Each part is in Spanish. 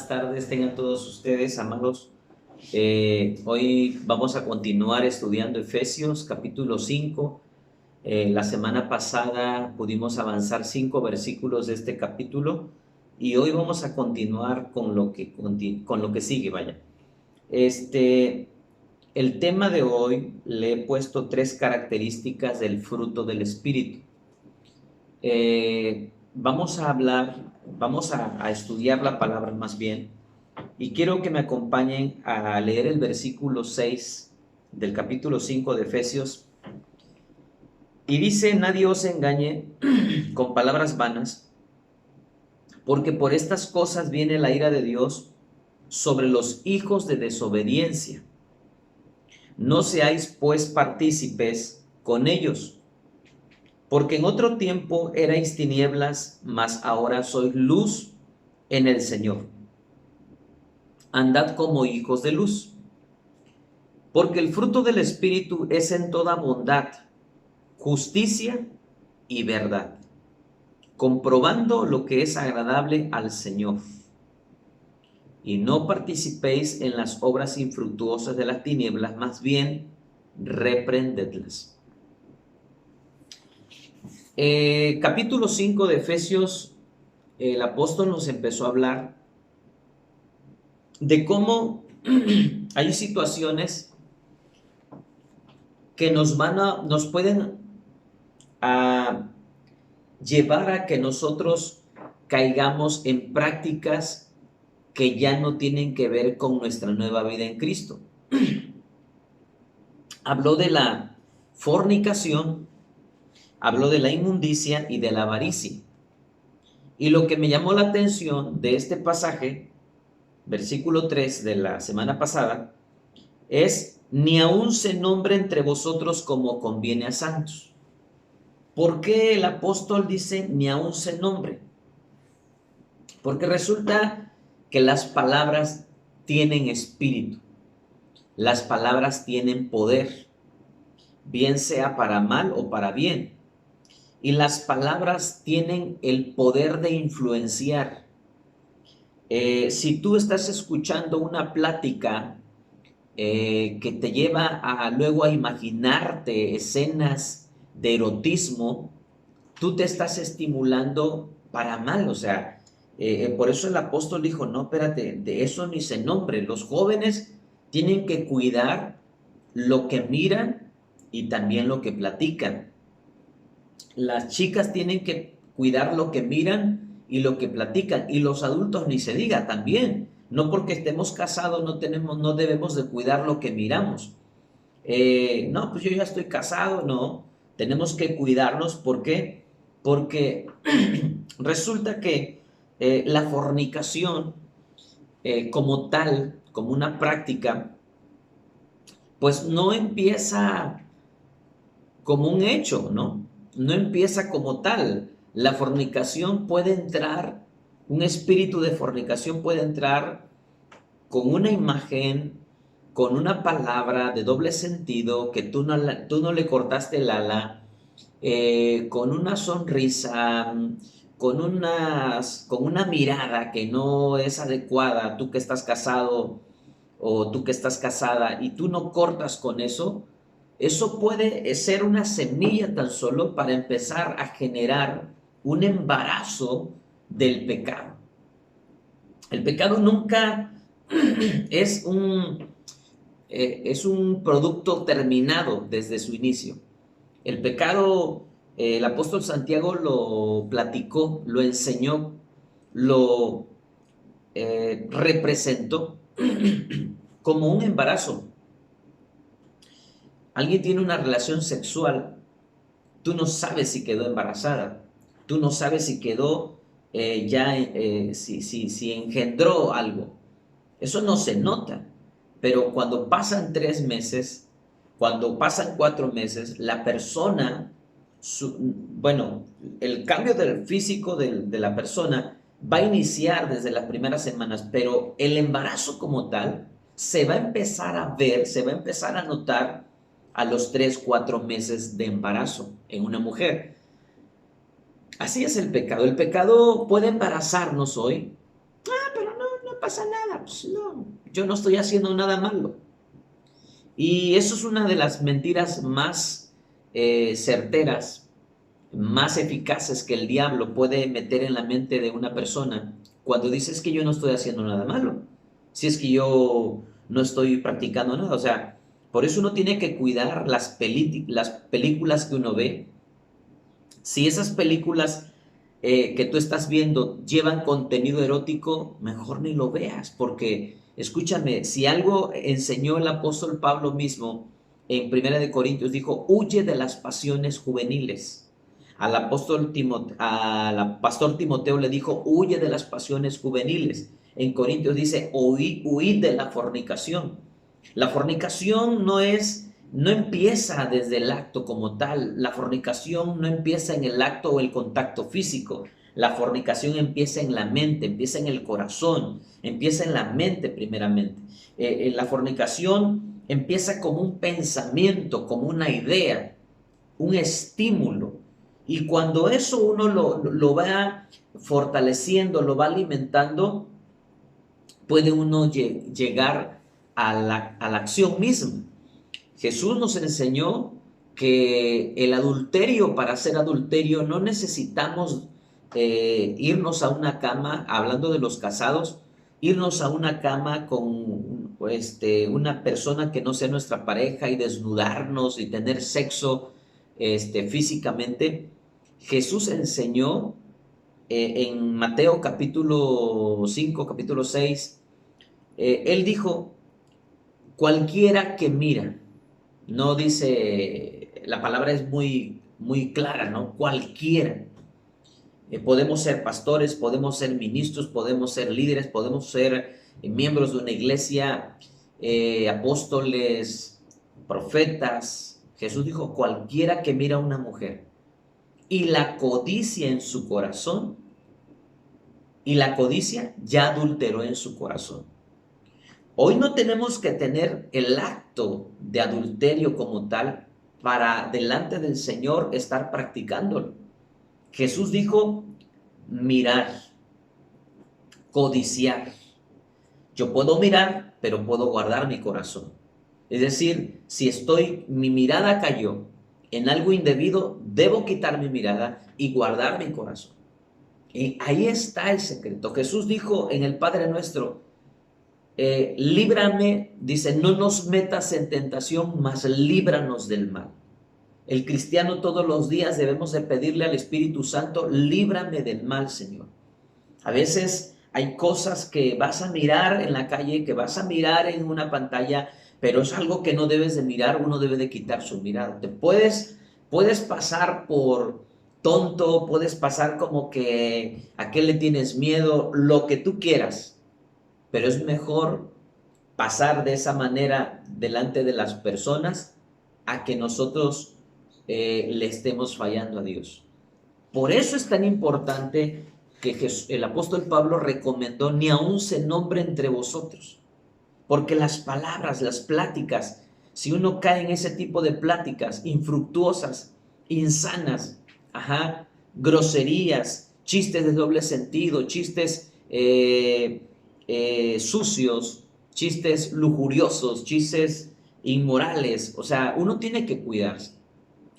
buenas tardes tengan todos ustedes, amados. Hoy vamos a continuar estudiando Efesios capítulo 5. La semana pasada pudimos avanzar 5 versículos de este capítulo y hoy vamos a continuar con lo que sigue, vaya. El tema de hoy le he puesto 3 características del fruto del Espíritu. Vamos a estudiar la palabra más bien, y quiero que me acompañen a leer el versículo 6 del capítulo 5 de Efesios, y dice: nadie os engañe con palabras vanas, porque por estas cosas viene la ira de Dios sobre los hijos de desobediencia. No seáis pues partícipes con ellos, porque en otro tiempo erais tinieblas, mas ahora sois luz en el Señor. Andad como hijos de luz, porque el fruto del Espíritu es en toda bondad, justicia y verdad, comprobando lo que es agradable al Señor. Y no participéis en las obras infructuosas de las tinieblas, más bien reprendedlas. Capítulo 5 de Efesios, el apóstol nos empezó a hablar de cómo hay situaciones que nos pueden llevar a que nosotros caigamos en prácticas que ya no tienen que ver con nuestra nueva vida en Cristo. Habló de la fornicación, habló de la inmundicia y de la avaricia. Y lo que me llamó la atención de este pasaje, versículo 3 de la semana pasada, es: ni aun se nombre entre vosotros como conviene a santos. ¿Por qué el apóstol dice ni aun se nombre? Porque resulta que las palabras tienen espíritu, las palabras tienen poder, bien sea para mal o para bien. Y las palabras tienen el poder de influenciar. Si tú estás escuchando una plática que te lleva luego a imaginarte escenas de erotismo, tú te estás estimulando para mal. O sea, por eso el apóstol dijo: no, espérate, de eso ni se nombre. Los jóvenes tienen que cuidar lo que miran y también lo que platican. Las chicas tienen que cuidar lo que miran y lo que platican, y los adultos ni se diga también. No porque estemos casados no debemos de cuidar lo que miramos. No, pues yo ya estoy casado. No, tenemos que cuidarnos. ¿Por qué? Porque resulta que la fornicación como tal, como una práctica, pues no empieza como un hecho, ¿no? No empieza como tal. La fornicación puede entrar, un espíritu de fornicación puede entrar con una imagen, con una palabra de doble sentido que tú no le cortaste el ala, con una sonrisa, con una mirada que no es adecuada. Tú que estás casado o tú que estás casada y tú no cortas con eso, eso puede ser una semilla tan solo para empezar a generar un embarazo del pecado. El pecado nunca es un producto terminado desde su inicio. El pecado, el apóstol Santiago lo platicó, lo enseñó, lo representó como un embarazo. Alguien tiene una relación sexual, tú no sabes si quedó embarazada, tú no sabes si quedó si engendró algo. Eso no se nota, pero cuando pasan 3 meses, cuando pasan 4 meses, la persona, el cambio del físico de la persona va a iniciar desde las primeras semanas, pero el embarazo como tal se va a empezar a ver, se va a empezar a notar a los 3, 4 meses de embarazo en una mujer. Así es el pecado. El pecado puede embarazarnos hoy. Pero no no pasa nada, pues no, yo no estoy haciendo nada malo. Y eso es una de las mentiras más certeras, más eficaces que el diablo puede meter en la mente de una persona cuando dices que yo no estoy haciendo nada malo, si es que yo no estoy practicando nada. O sea, por eso uno tiene que cuidar las películas que uno ve. Si esas películas que tú estás viendo llevan contenido erótico, mejor ni lo veas, porque escúchame, si algo enseñó el apóstol Pablo mismo en Primera de Corintios, dijo, huye de las pasiones juveniles. Al pastor Timoteo le dijo, huye de las pasiones juveniles. En Corintios dice, huid de la fornicación. La fornicación no empieza desde el acto como tal. La fornicación no empieza en el acto o el contacto físico. La fornicación empieza en la mente, empieza en el corazón, empieza en la mente primeramente. La fornicación empieza como un pensamiento, como una idea, un estímulo. Y cuando eso uno lo va fortaleciendo, lo va alimentando, puede uno llegar a la acción misma. Jesús nos enseñó que el adulterio, para ser adulterio, no necesitamos irnos a una cama, hablando de los casados, irnos a una cama con una persona que no sea nuestra pareja y desnudarnos y tener sexo físicamente. Jesús enseñó en Mateo capítulo 5, capítulo 6, él dijo, cualquiera que mira, no dice, la palabra es muy, muy clara, ¿no? Cualquiera. Podemos ser pastores, podemos ser ministros, podemos ser líderes, podemos ser miembros de una iglesia, apóstoles, profetas. Jesús dijo, cualquiera que mira a una mujer y la codicia en su corazón, y la codicia ya adulteró en su corazón. Hoy no tenemos que tener el acto de adulterio como tal para delante del Señor estar practicándolo. Jesús dijo mirar, codiciar. Yo puedo mirar, pero puedo guardar mi corazón. Es decir, si mi mirada cayó en algo indebido, debo quitar mi mirada y guardar mi corazón. Y ahí está el secreto. Jesús dijo en el Padre Nuestro, líbrame, dice, no nos metas en tentación, mas líbranos del mal. El cristiano todos los días debemos de pedirle al Espíritu Santo, líbrame del mal, Señor. A veces hay cosas que vas a mirar en la calle, que vas a mirar en una pantalla, pero es algo que no debes de mirar, uno debe de quitar su mirada. Puedes pasar por tonto, puedes pasar como que a qué le tienes miedo, lo que tú quieras, pero es mejor pasar de esa manera delante de las personas a que nosotros le estemos fallando a Dios. Por eso es tan importante que el apóstol Pablo recomendó ni aun se nombre entre vosotros, porque las palabras, las pláticas, si uno cae en ese tipo de pláticas infructuosas, insanas, groserías, chistes de doble sentido, chistes sucios, chistes lujuriosos, chistes inmorales, o sea, uno tiene que cuidarse.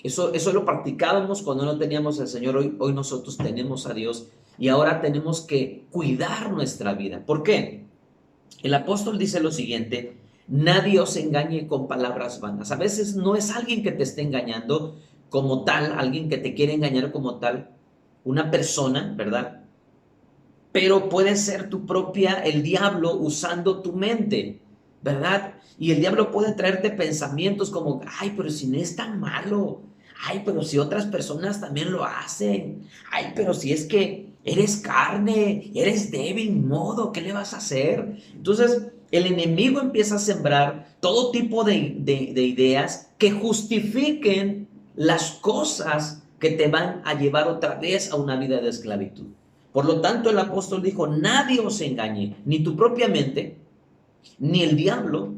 Eso lo practicábamos cuando no teníamos al Señor, hoy nosotros tenemos a Dios y ahora tenemos que cuidar nuestra vida. ¿Por qué? El apóstol dice lo siguiente, nadie os engañe con palabras vanas. A veces no es alguien que te esté engañando como tal, alguien que te quiere engañar como tal, una persona, ¿verdad? Pero puede ser el diablo usando tu mente, ¿verdad? Y el diablo puede traerte pensamientos como, ay, pero si no es tan malo, ay, pero si otras personas también lo hacen, ay, pero si es que eres carne, eres débil, modo, ¿qué le vas a hacer? Entonces, el enemigo empieza a sembrar todo tipo de ideas que justifiquen las cosas que te van a llevar otra vez a una vida de esclavitud. Por lo tanto, el apóstol dijo, nadie os engañe, ni tu propia mente, ni el diablo,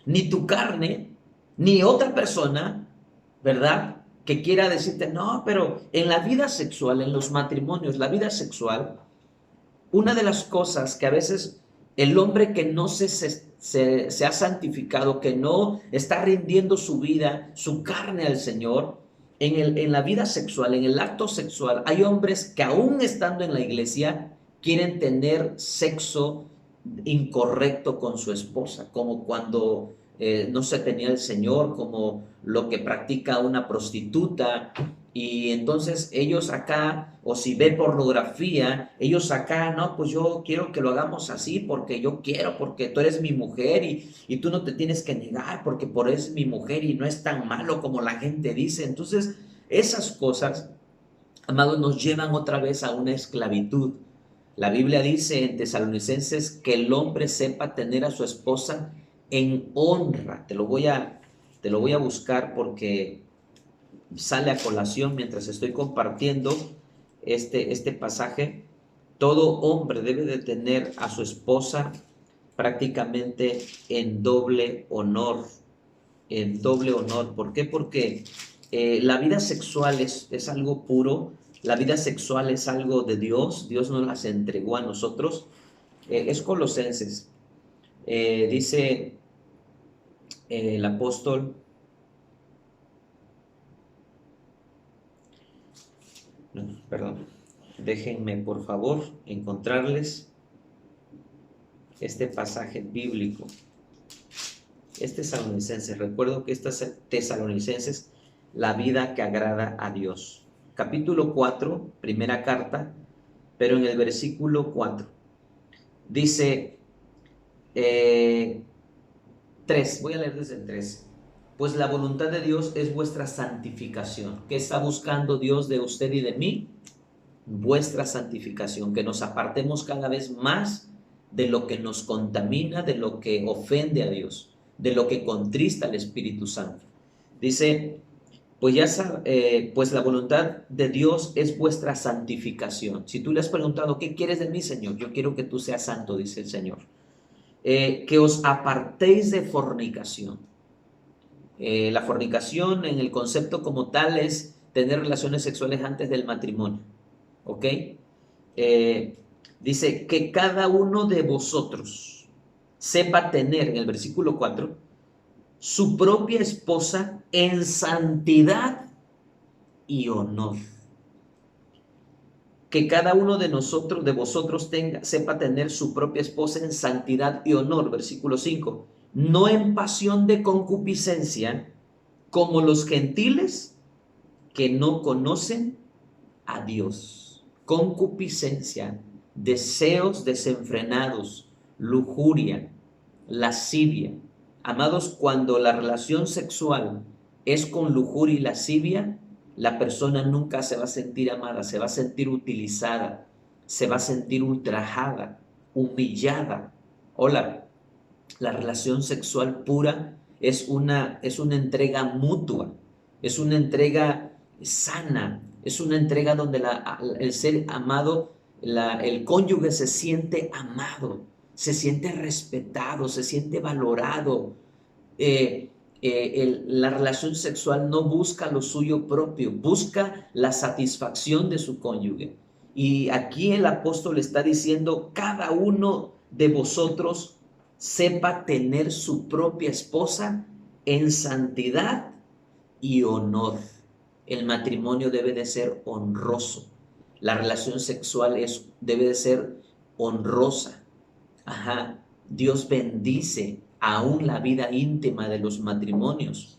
ni tu carne, ni otra persona, ¿verdad? Que quiera decirte, no, pero en la vida sexual, en los matrimonios, la vida sexual, una de las cosas que a veces El hombre que no se ha santificado, que no está rindiendo su vida, su carne al Señor, en la vida sexual, en el acto sexual, hay hombres que aún estando en la iglesia quieren tener sexo incorrecto con su esposa, como cuando no se tenía el Señor, como lo que practica una prostituta. Y entonces ellos acá, o si ve pornografía, ellos acá, no, pues yo quiero que lo hagamos así porque yo quiero, porque tú eres mi mujer y tú no te tienes que negar porque por eso es mi mujer y no es tan malo como la gente dice. Entonces, esas cosas, amados, nos llevan otra vez a una esclavitud. La Biblia dice en Tesalonicenses que el hombre sepa tener a su esposa en honra. Te lo voy a buscar porque sale a colación mientras estoy compartiendo este pasaje. Todo hombre debe de tener a su esposa prácticamente en doble honor. En doble honor. ¿Por qué? Porque la vida sexual es algo puro, la vida sexual es algo de Dios, Dios nos las entregó a nosotros. Es Colosenses, dice el apóstol, no, perdón, déjenme por favor encontrarles este pasaje bíblico. Es Tesalonicenses, recuerdo que esta es Tesalonicenses, la vida que agrada a Dios. Capítulo 4, primera carta, pero en el versículo 4 dice 3, voy a leer desde el 3. Pues la voluntad de Dios es vuestra santificación. ¿Qué está buscando Dios de usted y de mí? Vuestra santificación, que nos apartemos cada vez más de lo que nos contamina, de lo que ofende a Dios, de lo que contrista al Espíritu Santo. Dice, pues la voluntad de Dios es vuestra santificación. Si tú le has preguntado, ¿qué quieres de mí, Señor? Yo quiero que tú seas santo, dice el Señor. Que os apartéis de fornicación. La fornicación en el concepto como tal es tener relaciones sexuales antes del matrimonio. ¿Ok? Dice que cada uno de vosotros sepa tener, en el versículo 4, su propia esposa en santidad y honor. Que cada uno de nosotros, de vosotros, sepa tener su propia esposa en santidad y honor. Versículo 5. No en pasión de concupiscencia, como los gentiles que no conocen a Dios. Concupiscencia, deseos desenfrenados, lujuria, lascivia. Amados, cuando la relación sexual es con lujuria y lascivia, la persona nunca se va a sentir amada, se va a sentir utilizada, se va a sentir ultrajada, humillada. Hola, la relación sexual pura es una entrega mutua, es una entrega sana, es una entrega donde el ser amado, el cónyuge se siente amado, se siente respetado, se siente valorado. La relación sexual no busca lo suyo propio, busca la satisfacción de su cónyuge. Y aquí el apóstol está diciendo, cada uno de vosotros sepa tener su propia esposa en santidad y honor. El matrimonio debe de ser honroso. La relación sexual debe de ser honrosa. Ajá. Dios bendice aún la vida íntima de los matrimonios.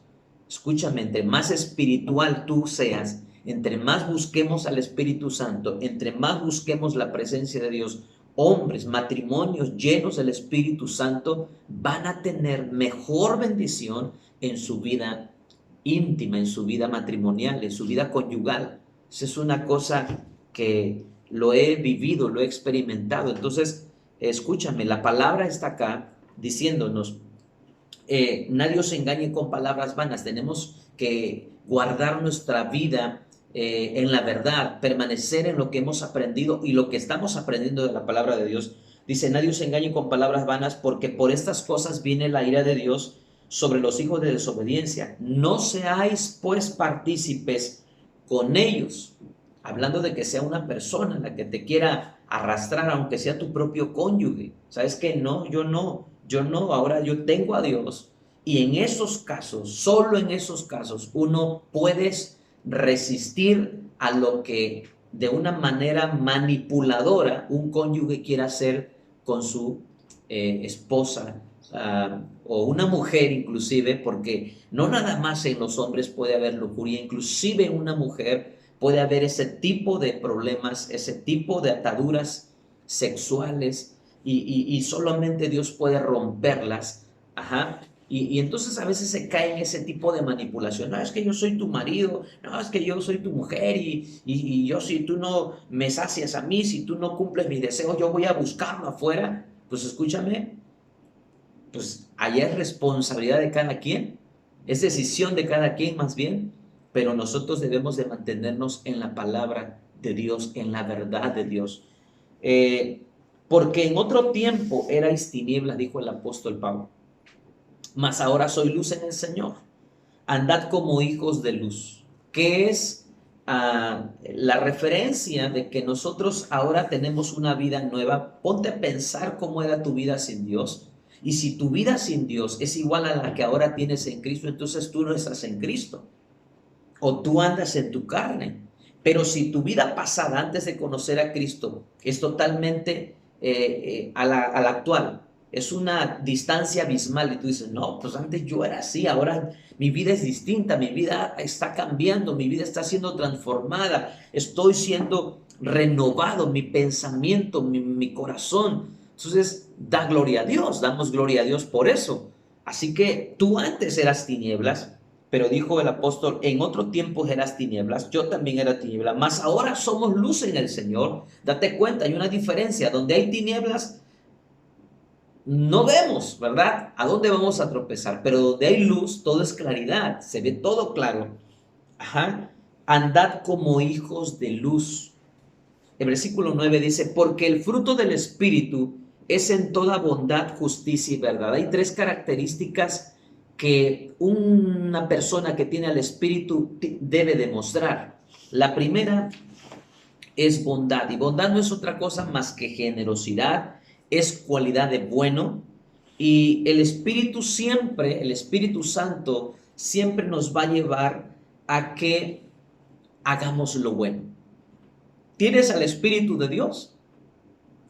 Escúchame, entre más espiritual tú seas, entre más busquemos al Espíritu Santo, entre más busquemos la presencia de Dios, hombres, matrimonios llenos del Espíritu Santo van a tener mejor bendición en su vida íntima, en su vida matrimonial, en su vida conyugal. Esa es una cosa que lo he vivido, lo he experimentado. Entonces, escúchame, la palabra está acá diciéndonos, nadie os engañe con palabras vanas. Tenemos que guardar nuestra vida en la verdad, permanecer en lo que hemos aprendido y lo que estamos aprendiendo de la palabra de Dios. Dice, nadie os engañe con palabras vanas, porque por estas cosas viene la ira de Dios sobre los hijos de desobediencia. No seáis pues partícipes con ellos. Hablando de que sea una persona la que te quiera arrastrar, aunque sea tu propio cónyuge. ¿Sabes qué? No, yo no, ahora yo tengo a Dios. Y en esos casos, solo en esos casos, uno puede resistir a lo que de una manera manipuladora un cónyuge quiera hacer con su esposa, o una mujer inclusive, porque no nada más en los hombres puede haber lujuria, inclusive en una mujer puede haber ese tipo de problemas, ese tipo de ataduras sexuales, y solamente Dios puede romperlas. Ajá. Y entonces a veces se cae en ese tipo de manipulación. No, es que yo soy tu marido, no, es que yo soy tu mujer, y yo, si tú no me sacias a mí, si tú no cumples mis deseos, yo voy a buscarlo afuera. Pues escúchame, pues allá es responsabilidad de cada quien, es decisión de cada quien más bien, pero nosotros debemos de mantenernos en la palabra de Dios, en la verdad de Dios. Porque en otro tiempo erais tinieblas, dijo el apóstol Pablo, mas ahora soy luz en el Señor. Andad como hijos de luz, que es la referencia de que nosotros ahora tenemos una vida nueva. Ponte a pensar cómo era tu vida sin Dios. Y si tu vida sin Dios es igual a la que ahora tienes en Cristo, entonces tú no estás en Cristo, o tú andas en tu carne. Pero si tu vida pasada antes de conocer a Cristo es totalmente a la actual, es una distancia abismal, y tú dices, no, pues antes yo era así, ahora mi vida es distinta, mi vida está cambiando, mi vida está siendo transformada, estoy siendo renovado, mi pensamiento, mi corazón. Entonces, da gloria a Dios, damos gloria a Dios por eso. Así que tú antes eras tinieblas, pero dijo el apóstol, en otro tiempo eras tinieblas, yo también era tiniebla, mas ahora somos luz en el Señor. Date cuenta, hay una diferencia. Donde hay tinieblas, no vemos, ¿verdad? ¿A dónde vamos a tropezar? Pero donde hay luz, todo es claridad, se ve todo claro. Ajá. Andad como hijos de luz. El versículo 9 dice, porque el fruto del Espíritu es en toda bondad, justicia y verdad. Hay tres características que una persona que tiene al Espíritu debe demostrar. La primera es bondad, y bondad no es otra cosa más que generosidad, es cualidad de bueno, y el Espíritu siempre, el Espíritu Santo siempre nos va a llevar a que hagamos lo bueno. ¿Tienes al Espíritu de Dios?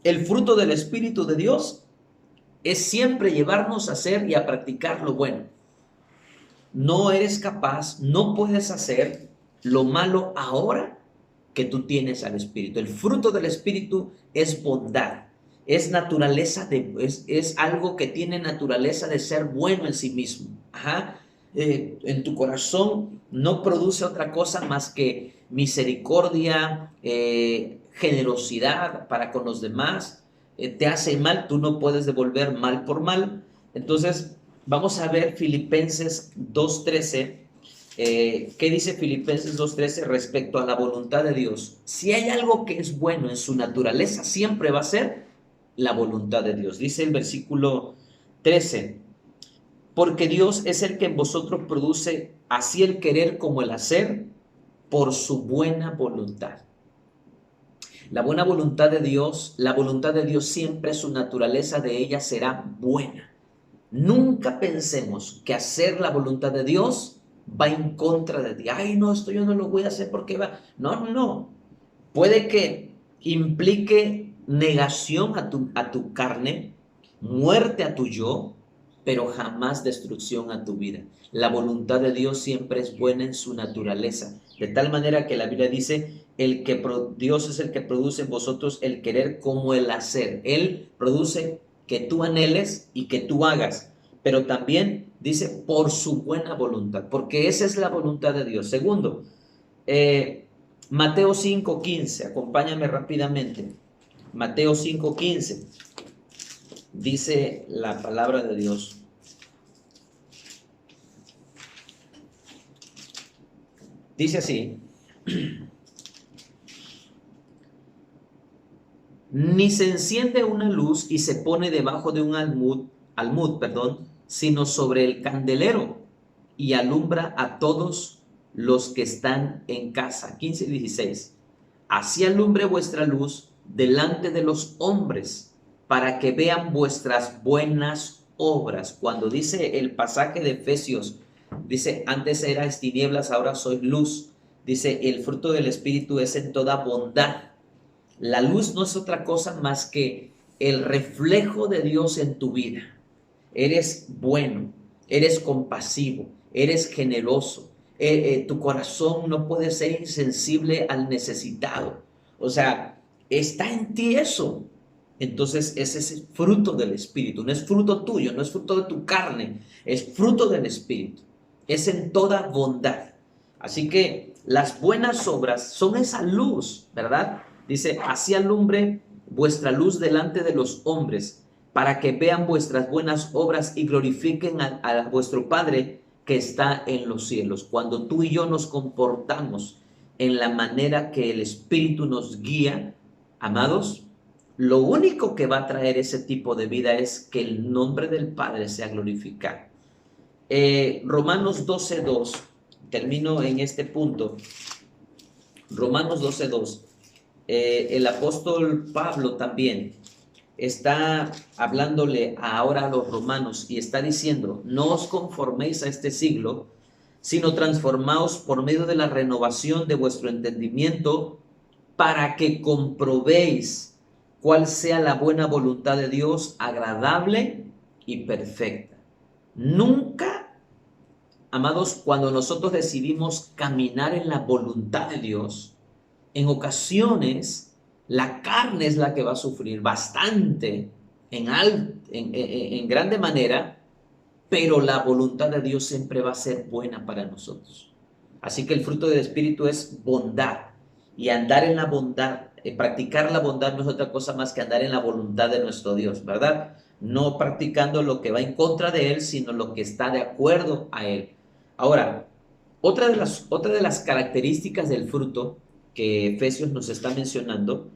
El fruto del Espíritu de Dios es siempre llevarnos a hacer y a practicar lo bueno. No eres capaz, no puedes hacer lo malo ahora que tú tienes al Espíritu. El fruto del Espíritu es bondad, es naturaleza es algo que tiene naturaleza de ser bueno en sí mismo. Ajá. En tu corazón no produce otra cosa más que misericordia, generosidad para con los demás. Te hace mal, tú no puedes devolver mal por mal. Entonces, vamos a ver Filipenses 2:13. ¿Qué dice Filipenses 2:13 respecto a la voluntad de Dios? Si hay algo que es bueno en su naturaleza, siempre va a ser la voluntad de Dios. Dice el versículo 13, porque Dios es el que en vosotros produce así el querer como el hacer por su buena voluntad. La buena voluntad de Dios, la voluntad de Dios siempre, su naturaleza de ella será buena. Nunca pensemos que hacer la voluntad de Dios va en contra de ti. Ay, no, esto yo no lo voy a hacer porque va. No, no, no. Puede que implique negación a tu carne, muerte a tu yo, pero jamás destrucción a tu vida. La voluntad de Dios siempre es buena en su naturaleza, de tal manera que la Biblia dice, Dios es el que produce en vosotros el querer como el hacer. Él produce que tú anheles y que tú hagas, pero también dice por su buena voluntad, porque esa es la voluntad de Dios. Segundo, Mateo 5:15, acompáñame rápidamente. Mateo 5:15, dice la palabra de Dios. Dice así, ni se enciende una luz y se pone debajo de un almud, sino sobre el candelero, y alumbra a todos los que están en casa. 15 y 16. Así alumbre vuestra luz delante de los hombres, para que vean vuestras buenas obras. Cuando dice el pasaje de Efesios, dice, antes erais tinieblas, ahora sois luz. Dice, el fruto del Espíritu es en toda bondad. La luz no es otra cosa más que el reflejo de Dios en tu vida. Eres bueno, eres compasivo, eres generoso. Tu corazón no puede ser insensible al necesitado. O sea, está en ti eso. Entonces ese es el fruto del Espíritu. No es fruto tuyo, no es fruto de tu carne, es fruto del Espíritu. Es en toda bondad. Así que las buenas obras son esa luz, ¿verdad? Dice, así alumbre vuestra luz delante de los hombres, para que vean vuestras buenas obras y glorifiquen a vuestro Padre que está en los cielos. Cuando tú y yo nos comportamos en la manera que el Espíritu nos guía, amados, lo único que va a traer ese tipo de vida es que el nombre del Padre sea glorificado. Romanos 12:2, termino en este punto. Romanos 12:2. El apóstol Pablo también está hablándole ahora a los romanos y está diciendo, no os conforméis a este siglo, sino transformaos por medio de la renovación de vuestro entendimiento, para que comprobéis cuál sea la buena voluntad de Dios, agradable y perfecta. Nunca, amados, cuando nosotros decidimos caminar en la voluntad de Dios, en ocasiones la carne es la que va a sufrir bastante, en grande manera, pero la voluntad de Dios siempre va a ser buena para nosotros. Así que el fruto del Espíritu es bondad, y andar en la bondad, practicar la bondad no es otra cosa más que andar en la voluntad de nuestro Dios, ¿verdad? No practicando lo que va en contra de Él, sino lo que está de acuerdo a Él. Ahora, otra de las características del fruto que Efesios nos está mencionando,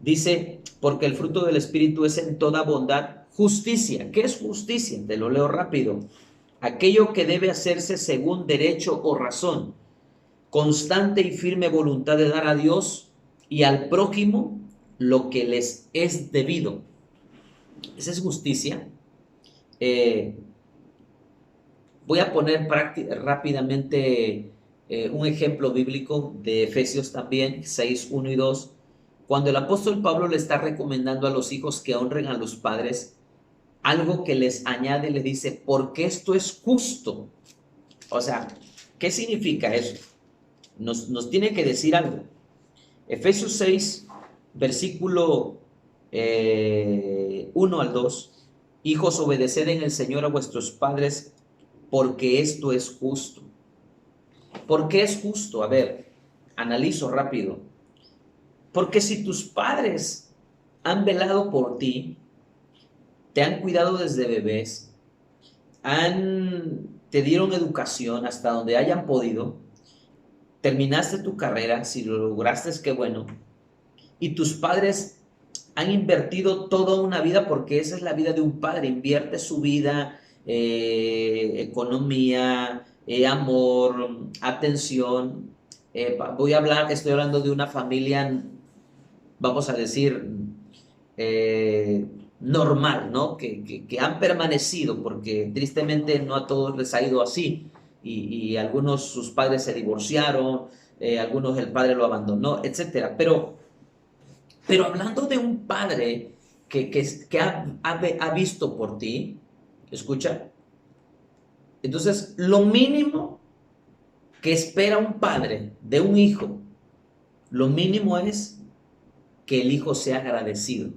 dice, porque el fruto del Espíritu es en toda bondad, justicia. ¿Qué es justicia? Te lo leo rápido. Aquello que debe hacerse según derecho o razón, constante y firme voluntad de dar a Dios y al prójimo lo que les es debido. Esa es justicia. Voy a poner rápidamente un ejemplo bíblico de Efesios también, 6:1 y 2. Cuando el apóstol Pablo le está recomendando a los hijos que honren a los padres, algo que les añade, le dice, porque esto es justo. O sea, ¿qué significa eso? Nos tiene que decir algo. Efesios 6, versículo 1 al 2. Hijos, obedeced en el Señor a vuestros padres, porque esto es justo. ¿Por qué es justo? A ver, analizo rápido. Porque si tus padres han velado por ti, te han cuidado desde bebés, te dieron educación hasta donde hayan podido, terminaste tu carrera, si lo lograste, qué bueno, y tus padres han invertido toda una vida, porque esa es la vida de un padre, invierte su vida, economía, amor, atención. Estoy hablando de una familia, vamos a decir, normal, ¿no? Que han permanecido, porque tristemente no a todos les ha ido así, y algunos sus padres se divorciaron, algunos el padre lo abandonó, etcétera. Pero hablando de un padre que ha visto por ti, escucha, entonces lo mínimo que espera un padre de un hijo, lo mínimo es que el hijo sea agradecido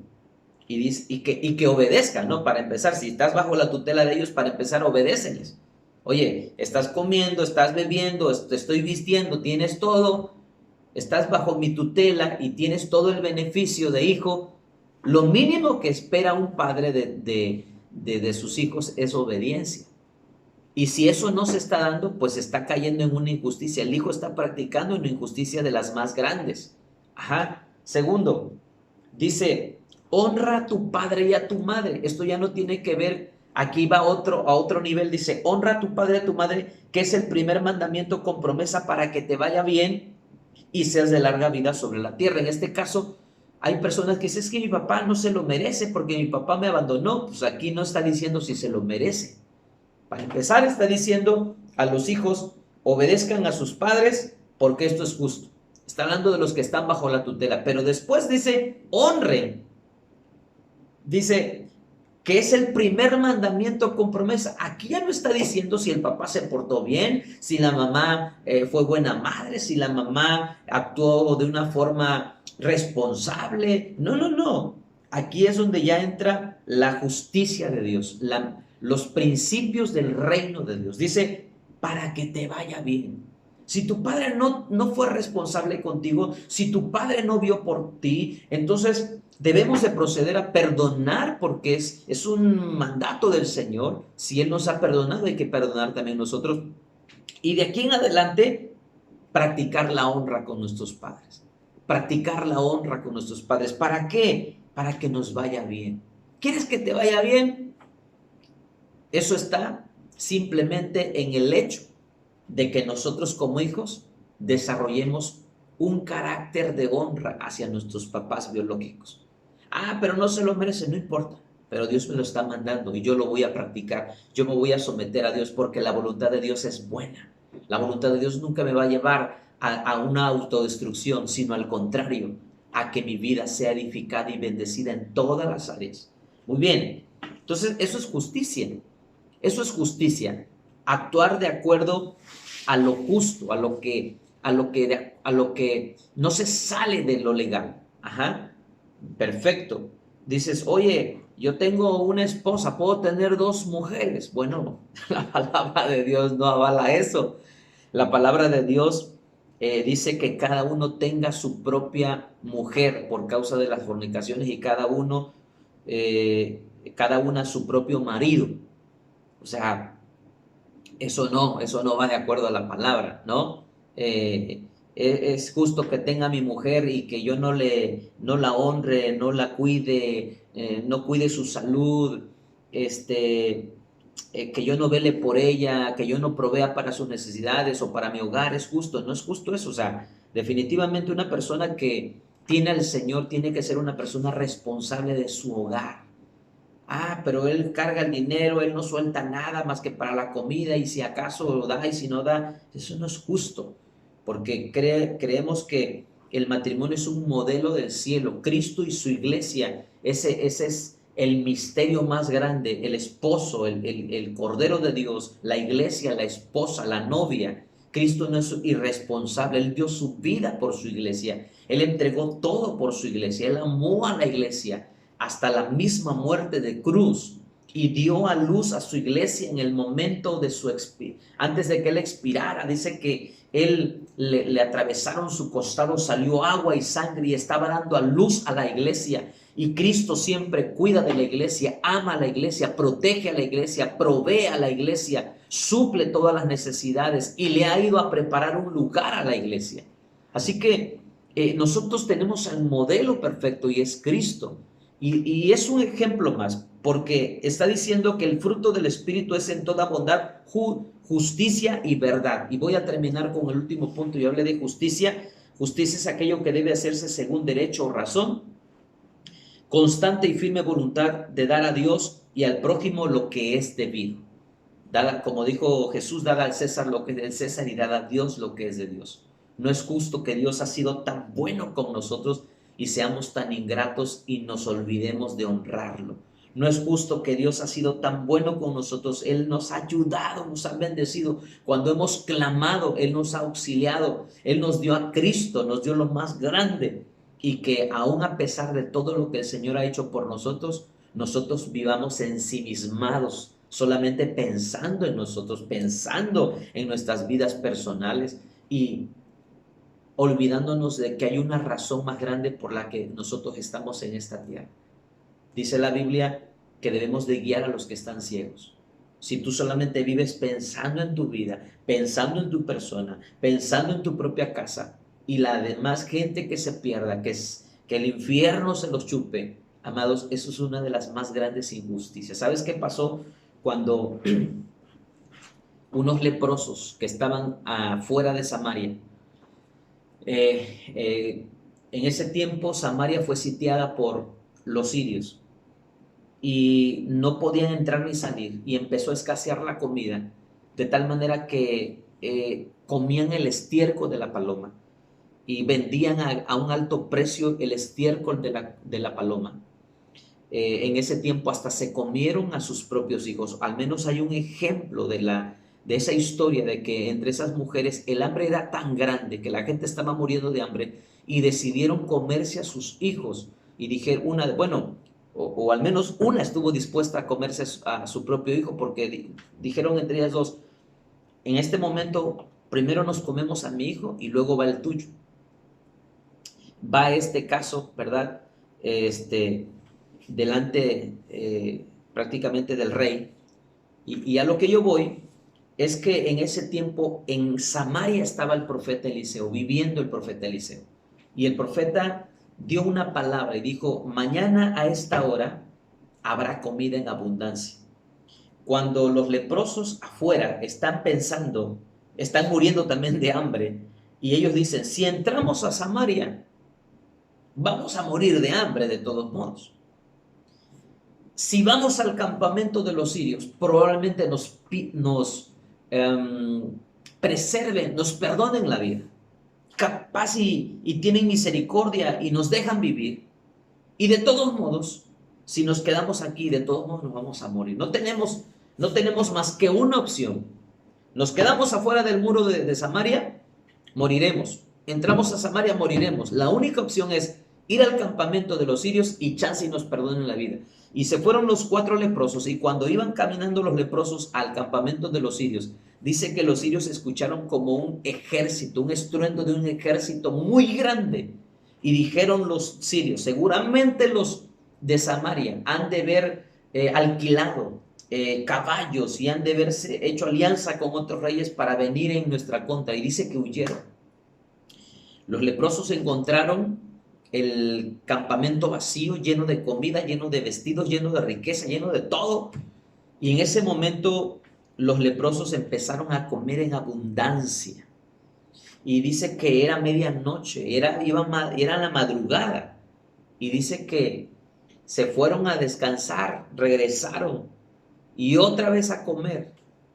y que obedezca, ¿no? Para empezar, si estás bajo la tutela de ellos, para empezar, obedéceles. Oye, estás comiendo, estás bebiendo, te estoy vistiendo, tienes todo, estás bajo mi tutela y tienes todo el beneficio de hijo. Lo mínimo que espera un padre de sus hijos es obediencia. Y si eso no se está dando, pues está cayendo en una injusticia. El hijo está practicando una injusticia de las más grandes. Ajá. Segundo, dice, honra a tu padre y a tu madre. Esto ya no tiene que ver, aquí va a otro nivel. Dice, honra a tu padre y a tu madre, que es el primer mandamiento con promesa para que te vaya bien y seas de larga vida sobre la tierra. En este caso, Hay personas que dicen, es que mi papá no se lo merece porque mi papá me abandonó. Pues aquí no está diciendo si se lo merece. Para empezar, está diciendo a los hijos, obedezcan a sus padres porque esto es justo. Está hablando de los que están bajo la tutela. Pero después dice, honren. Dice que es el primer mandamiento con promesa. Aquí ya no está diciendo si el papá se portó bien, si la mamá fue buena madre, si la mamá actuó de una forma responsable. No, no, no. Aquí es donde ya entra la justicia de Dios, los principios del reino de Dios. Dice, para que te vaya bien. Si tu padre no fue responsable contigo, si tu padre no vio por ti, entonces debemos de proceder a perdonar porque es un mandato del Señor. Si Él nos ha perdonado, hay que perdonar también nosotros. Y de aquí en adelante, practicar la honra con nuestros padres. Practicar la honra con nuestros padres. ¿Para qué? Para que nos vaya bien. ¿Quieres que te vaya bien? Eso está simplemente en el hecho de que nosotros como hijos desarrollemos un carácter de honra hacia nuestros papás biológicos. Pero no se lo merece, no importa. Pero Dios me lo está mandando y yo lo voy a practicar. Yo me voy a someter a Dios porque la voluntad de Dios es buena. La voluntad de Dios nunca me va a llevar a una autodestrucción, sino al contrario, a que mi vida sea edificada y bendecida en todas las áreas. Muy bien, entonces eso es justicia. Eso es justicia. Actuar de acuerdo a lo justo, a lo que no se sale de lo legal. Ajá. Perfecto. Dices, oye, yo tengo una esposa, puedo tener dos mujeres. Bueno, la palabra de Dios no avala eso. La palabra de Dios dice que cada uno tenga su propia mujer por causa de las fornicaciones y cada una su propio marido. O sea, eso no va de acuerdo a la palabra, ¿no? Es justo que tenga mi mujer y que yo no la honre, no la cuide, no cuide su salud, que yo no vele por ella, que yo no provea para sus necesidades o para mi hogar. Es justo, no es justo eso. O sea, definitivamente una persona que tiene al Señor tiene que ser una persona responsable de su hogar. Pero él carga el dinero, él no suelta nada más que para la comida y si acaso lo da y si no da, eso no es justo, porque creemos que el matrimonio es un modelo del cielo, Cristo y su iglesia, ese es el misterio más grande, el esposo, el Cordero de Dios, la iglesia, la esposa, la novia. Cristo no es irresponsable, Él dio su vida por su iglesia, Él entregó todo por su iglesia, Él amó a la iglesia hasta la misma muerte de cruz y dio a luz a su iglesia en el momento de antes de que él expirara. Dice que él le atravesaron su costado, salió agua y sangre y estaba dando a luz a la iglesia. Y Cristo siempre cuida de la iglesia, ama a la iglesia, protege a la iglesia, provee a la iglesia, suple todas las necesidades y le ha ido a preparar un lugar a la iglesia. Así que nosotros tenemos el modelo perfecto y es Cristo. Y es un ejemplo más, porque está diciendo que el fruto del Espíritu es en toda bondad, justicia y verdad. Y voy a terminar con el último punto. Yo hablé de justicia. Justicia es aquello que debe hacerse según derecho o razón. Constante y firme voluntad de dar a Dios y al prójimo lo que es debido. Como dijo Jesús, dad al César lo que es del César y dad a Dios lo que es de Dios. No es justo que Dios ha sido tan bueno con nosotros y seamos tan ingratos y nos olvidemos de honrarlo. No es justo que Dios ha sido tan bueno con nosotros. Él nos ha ayudado, nos ha bendecido. Cuando hemos clamado, Él nos ha auxiliado. Él nos dio a Cristo, nos dio lo más grande. Y que aún a pesar de todo lo que el Señor ha hecho por nosotros, nosotros vivamos ensimismados, solamente pensando en nosotros, pensando en nuestras vidas personales y olvidándonos de que hay una razón más grande por la que nosotros estamos en esta tierra. Dice la Biblia que debemos de guiar a los que están ciegos. Si tú solamente vives pensando en tu vida, pensando en tu persona, pensando en tu propia casa y la demás gente que se pierda, que el infierno se los chupe, amados, eso es una de las más grandes injusticias. ¿Sabes qué pasó cuando unos leprosos que estaban afuera de Samaria En ese tiempo Samaria fue sitiada por los sirios y no podían entrar ni salir y empezó a escasear la comida de tal manera que comían el estiércol de la paloma y vendían a un alto precio el estiércol de la paloma. En ese tiempo hasta se comieron a sus propios hijos. Al menos hay un ejemplo de esa historia de que entre esas mujeres el hambre era tan grande que la gente estaba muriendo de hambre y decidieron comerse a sus hijos. Y dijeron, bueno, o al menos una estuvo dispuesta a comerse a su propio hijo porque dijeron entre ellas dos, en este momento primero nos comemos a mi hijo y luego va el tuyo. Va este caso, ¿verdad? Delante prácticamente del rey. Y a lo que yo voy es que en ese tiempo en Samaria estaba el profeta Eliseo, viviendo el profeta Eliseo. Y el profeta dio una palabra y dijo, mañana a esta hora habrá comida en abundancia. Cuando los leprosos afuera están pensando, están muriendo también de hambre, y ellos dicen, si entramos a Samaria, vamos a morir de hambre de todos modos. Si vamos al campamento de los sirios, probablemente nos preserven, nos perdonen la vida. Capaz y tienen misericordia y nos dejan vivir. Y de todos modos, si nos quedamos aquí, de todos modos nos vamos a morir. No tenemos más que una opción. Nos quedamos afuera del muro de Samaria, moriremos. Entramos a Samaria, moriremos. La única opción es ir al campamento de los sirios y chance y nos perdonen la vida. Y se fueron los 4 leprosos, y cuando iban caminando los leprosos al campamento de los sirios, dice que los sirios escucharon como un ejército, un estruendo de un ejército muy grande. Y dijeron los sirios, seguramente los de Samaria han de haber alquilado caballos y han de haberse hecho alianza con otros reyes para venir en nuestra contra. Y dice que huyeron. Los leprosos encontraron el campamento vacío, lleno de comida, lleno de vestidos, lleno de riqueza, lleno de todo. Y en ese momento los leprosos empezaron a comer en abundancia. Y dice que era medianoche, era la madrugada. Y dice que se fueron a descansar, regresaron y otra vez a comer.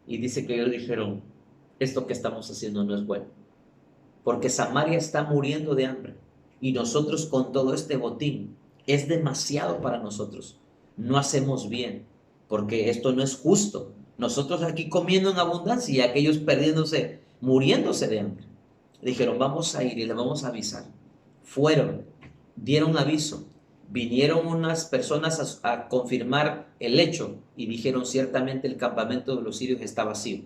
Y dice que ellos dijeron, esto que estamos haciendo no es bueno, porque Samaria está muriendo de hambre. Y nosotros con todo este botín es demasiado para nosotros. No hacemos bien, porque esto no es justo. Nosotros aquí comiendo en abundancia y aquellos perdiéndose, muriéndose de hambre. Dijeron, vamos a ir y le vamos a avisar. Fueron, dieron aviso, vinieron unas personas a confirmar el hecho y dijeron, ciertamente el campamento de los sirios está vacío.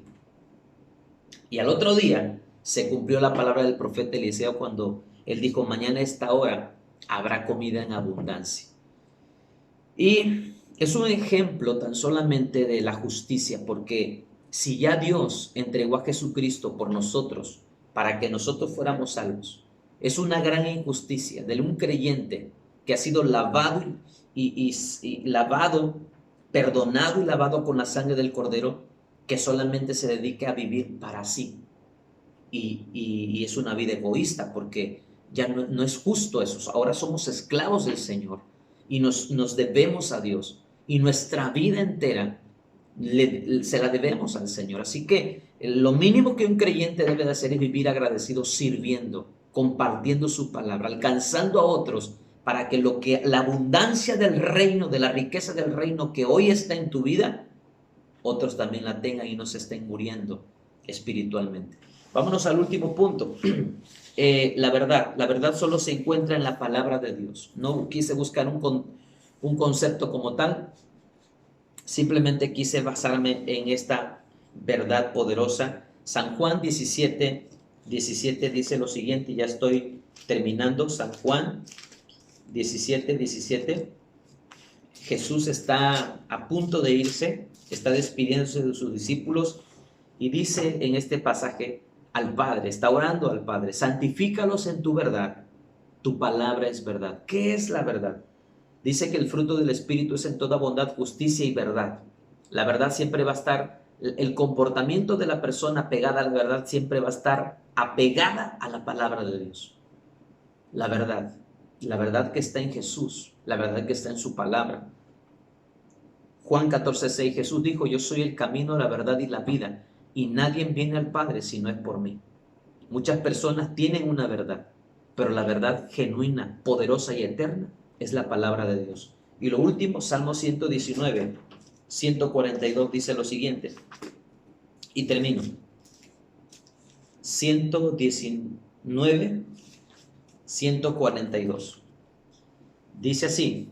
Y al otro día se cumplió la palabra del profeta Eliseo cuando él dijo, mañana a esta hora habrá comida en abundancia. Y es un ejemplo tan solamente de la justicia, porque si ya Dios entregó a Jesucristo por nosotros, para que nosotros fuéramos salvos, es una gran injusticia de un creyente que ha sido lavado lavado, perdonado y lavado con la sangre del Cordero, que solamente se dedique a vivir para sí. Y es una vida egoísta, porque ya no es justo eso. Ahora somos esclavos del Señor y nos debemos a Dios, y nuestra vida entera se la debemos al Señor. Así que lo mínimo que un creyente debe de hacer es vivir agradecido, sirviendo, compartiendo su palabra, alcanzando a otros, para que la abundancia del reino, de la riqueza del reino que hoy está en tu vida, otros también la tengan y no se estén muriendo espiritualmente. Vámonos al último punto. La verdad solo se encuentra en la palabra de Dios. No quise buscar un concepto como tal, simplemente quise basarme en esta verdad poderosa. San Juan 17 dice lo siguiente, y ya estoy terminando. San Juan 17. Jesús está a punto de irse, está despidiéndose de sus discípulos y dice en este pasaje al Padre, está orando al Padre, santifícalos en tu verdad, tu palabra es verdad. ¿Qué es la verdad? Dice que el fruto del Espíritu es en toda bondad, justicia y verdad. La verdad siempre va a estar, el comportamiento de la persona pegada a la verdad siempre va a estar apegada a la palabra de Dios. la verdad que está en Jesús, la verdad que está en su palabra. Juan 14:6, Jesús dijo, yo soy el camino, la verdad y la vida, y nadie viene al Padre si no es por mí. Muchas personas tienen una verdad, pero la verdad genuina, poderosa y eterna es la palabra de Dios. Y lo último, Salmo 119, 142 dice lo siguiente, y termino. 119, 142. Dice así,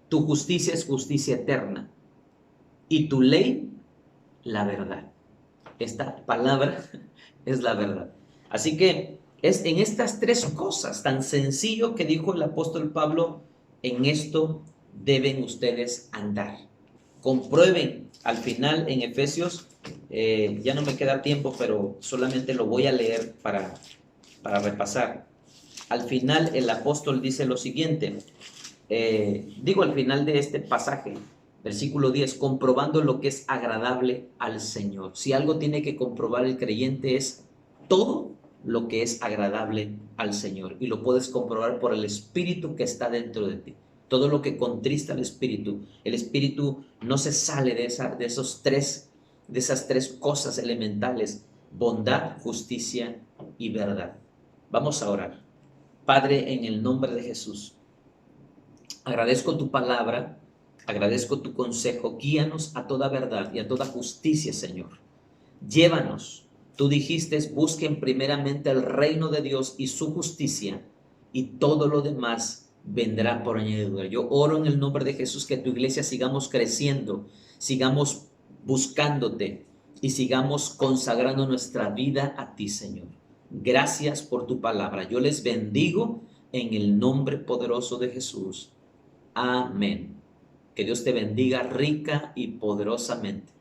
tu justicia es justicia eterna y tu ley, la verdad. Esta palabra es la verdad. Así que es en estas tres cosas tan sencillo que dijo el apóstol Pablo, en esto deben ustedes andar. Comprueben al final en Efesios, ya no me queda tiempo, pero solamente lo voy a leer para repasar. Al final el apóstol dice lo siguiente, al final de este pasaje, versículo 10, comprobando lo que es agradable al Señor. Si algo tiene que comprobar el creyente es todo lo que es agradable al Señor. Y lo puedes comprobar por el Espíritu que está dentro de ti. Todo lo que contrista al Espíritu. El Espíritu no se sale de esas tres cosas elementales: bondad, justicia y verdad. Vamos a orar. Padre, en el nombre de Jesús, agradezco tu palabra, agradezco tu consejo. Guíanos a toda verdad y a toda justicia, Señor. Llévanos. Tú dijiste, busquen primeramente el reino de Dios y su justicia, y todo lo demás vendrá por añadidura. Yo oro en el nombre de Jesús que tu iglesia sigamos creciendo, sigamos buscándote y sigamos consagrando nuestra vida a ti, Señor. Gracias por tu palabra. Yo les bendigo en el nombre poderoso de Jesús. Amén. Que Dios te bendiga rica y poderosamente.